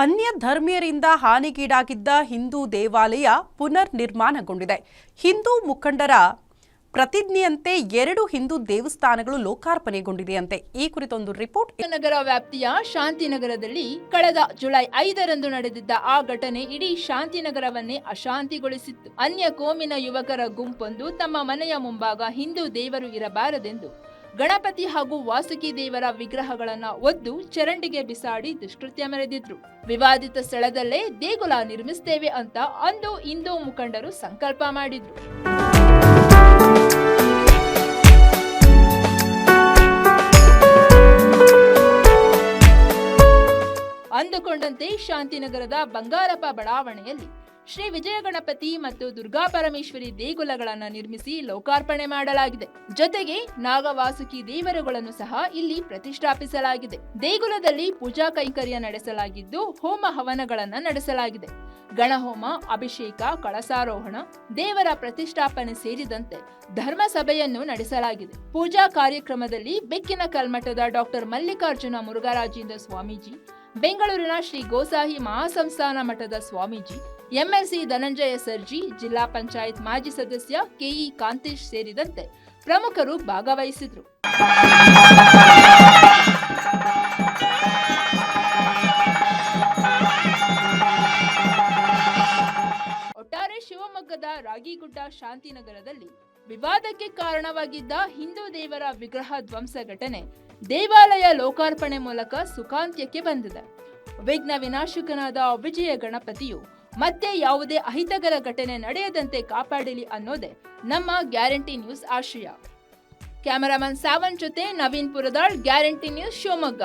ಅನ್ಯ ಧರ್ಮೀಯರಿಂದ ಹಾನಿಗೀಡಾಗಿದ್ದ ಹಿಂದೂ ದೇವಾಲಯ ಪುನರ್ ನಿರ್ಮಾಣಗೊಂಡಿದೆ. ಹಿಂದೂ ಮುಖಂಡರ ಪ್ರತಿಜ್ಞೆಯಂತೆ 2 ಹಿಂದೂ ದೇವಸ್ಥಾನಗಳು ಲೋಕಾರ್ಪಣೆಗೊಂಡಿದೆಯಂತೆ. ಈ ಕುರಿತೊಂದು ರಿಪೋರ್ಟ್. ನಗರ ವ್ಯಾಪ್ತಿಯ ಶಾಂತಿನಗರದಲ್ಲಿ ಕಳೆದ ಜುಲೈ 5ರಂದು ನಡೆದಿದ್ದ ಆ ಘಟನೆ ಇಡೀ ಶಾಂತಿನಗರವನ್ನೇ ಅಶಾಂತಿಗೊಳಿಸಿತ್ತು. ಅನ್ಯ ಕೋಮಿನ ಯುವಕರ ಗುಂಪೊಂದು ತಮ್ಮ ಮನೆಯ ಮುಂಭಾಗ ಹಿಂದೂ ದೇವರು ಇರಬಾರದೆಂದು ಗಣಪತಿ ಹಾಗೂ ವಾಸುಕಿ ದೇವರ ವಿಗ್ರಹಗಳನ್ನ ಒದ್ದು ಚರಂಡಿಗೆ ಬಿಸಾಡಿ ದುಷ್ಕೃತ್ಯ ಮೆರೆದಿದ್ರು. ವಿವಾದಿತ ಸ್ಥಳದಲ್ಲೇ ದೇಗುಲ ನಿರ್ಮಿಸುತ್ತೇವೆ ಅಂತ ಅಂದು ಹಿಂದೂ ಮುಖಂಡರು ಸಂಕಲ್ಪ ಮಾಡಿದ್ರು. ಅಂದುಕೊಂಡಂತೆ ಶಾಂತಿನಗರದ ಬಂಗಾರಪ್ಪ ಬಡಾವಣೆಯಲ್ಲಿ ಶ್ರೀ ವಿಜಯ ಗಣಪತಿ ಮತ್ತು ದುರ್ಗಾ ಪರಮೇಶ್ವರಿ ದೇಗುಲಗಳನ್ನು ನಿರ್ಮಿಸಿ ಲೋಕಾರ್ಪಣೆ ಮಾಡಲಾಗಿದೆ. ಜೊತೆಗೆ ನಾಗವಾಸುಕಿ ದೇವರುಗಳನ್ನು ಸಹ ಇಲ್ಲಿ ಪ್ರತಿಷ್ಠಾಪಿಸಲಾಗಿದೆ. ದೇಗುಲದಲ್ಲಿ ಪೂಜಾ ಕೈಂಕರ್ಯ ನಡೆಸಲಾಗಿದ್ದು ಹೋಮ ಹವನಗಳನ್ನು ನಡೆಸಲಾಗಿದೆ. ಗಣಹೋಮ, ಅಭಿಷೇಕ, ಕಳಸಾರೋಹಣ, ದೇವರ ಪ್ರತಿಷ್ಠಾಪನೆ ಸೇರಿದಂತೆ ಧರ್ಮ ಸಭೆಯನ್ನು ನಡೆಸಲಾಗಿದೆ. ಪೂಜಾ ಕಾರ್ಯಕ್ರಮದಲ್ಲಿ ಬೆಕ್ಕಿನ ಕಲ್ಮಠದ ಡಾಕ್ಟರ್ ಮಲ್ಲಿಕಾರ್ಜುನ ಮುರುಘರಾಜೇಂದ್ರ ಸ್ವಾಮೀಜಿ, ಬೆಂಗಳೂರಿನ ಶ್ರೀ ಗೋಸಾಹಿ ಮಹಾಸಂಸ್ಥಾನ ಮಠದ ಸ್ವಾಮೀಜಿ, ಎಂಎಲ್ಸಿ ಧನಂಜಯ ಸರ್ಜಿ, ಜಿಲ್ಲಾ ಪಂಚಾಯತ್ ಮಾಜಿ ಸದಸ್ಯ ಕೆಇ ಕಾಂತೇಶ್ ಸೇರಿದಂತೆ ಪ್ರಮುಖರು ಭಾಗವಹಿಸಿದ್ರು. ಒಟ್ಟಾರೆ ಶಿವಮೊಗ್ಗದ ರಾಗಿಗುಡ್ಡ ಶಾಂತಿನಗರದಲ್ಲಿ ವಿವಾದಕ್ಕೆ ಕಾರಣವಾಗಿದ್ದ ಹಿಂದೂ ದೇವರ ವಿಗ್ರಹ ಧ್ವಂಸ ಘಟನೆ ದೇವಾಲಯ ಲೋಕಾರ್ಪಣೆ ಮೂಲಕ ಸುಖಾಂತ್ಯಕ್ಕೆ ಬಂದಿದೆ. ವಿಘ್ನ ವಿನಾಶಕನಾದ ವಿಜಯ ಗಣಪತಿಯು ಮತ್ತೆ ಯಾವುದೇ ಅಹಿತಕರ ಘಟನೆ ನಡೆಯದಂತೆ ಕಾಪಾಡಲಿ ಅನ್ನೋದೇ ನಮ್ಮ ಗ್ಯಾರಂಟಿ ನ್ಯೂಸ್ ಆಶಯ. ಕ್ಯಾಮರಾಮನ್ ಸಾವನ್ ಜೊತೆ ನವೀನ್ ಪುರದಾಳ್, ಗ್ಯಾರಂಟಿ ನ್ಯೂಸ್, ಶಿವಮೊಗ್ಗ.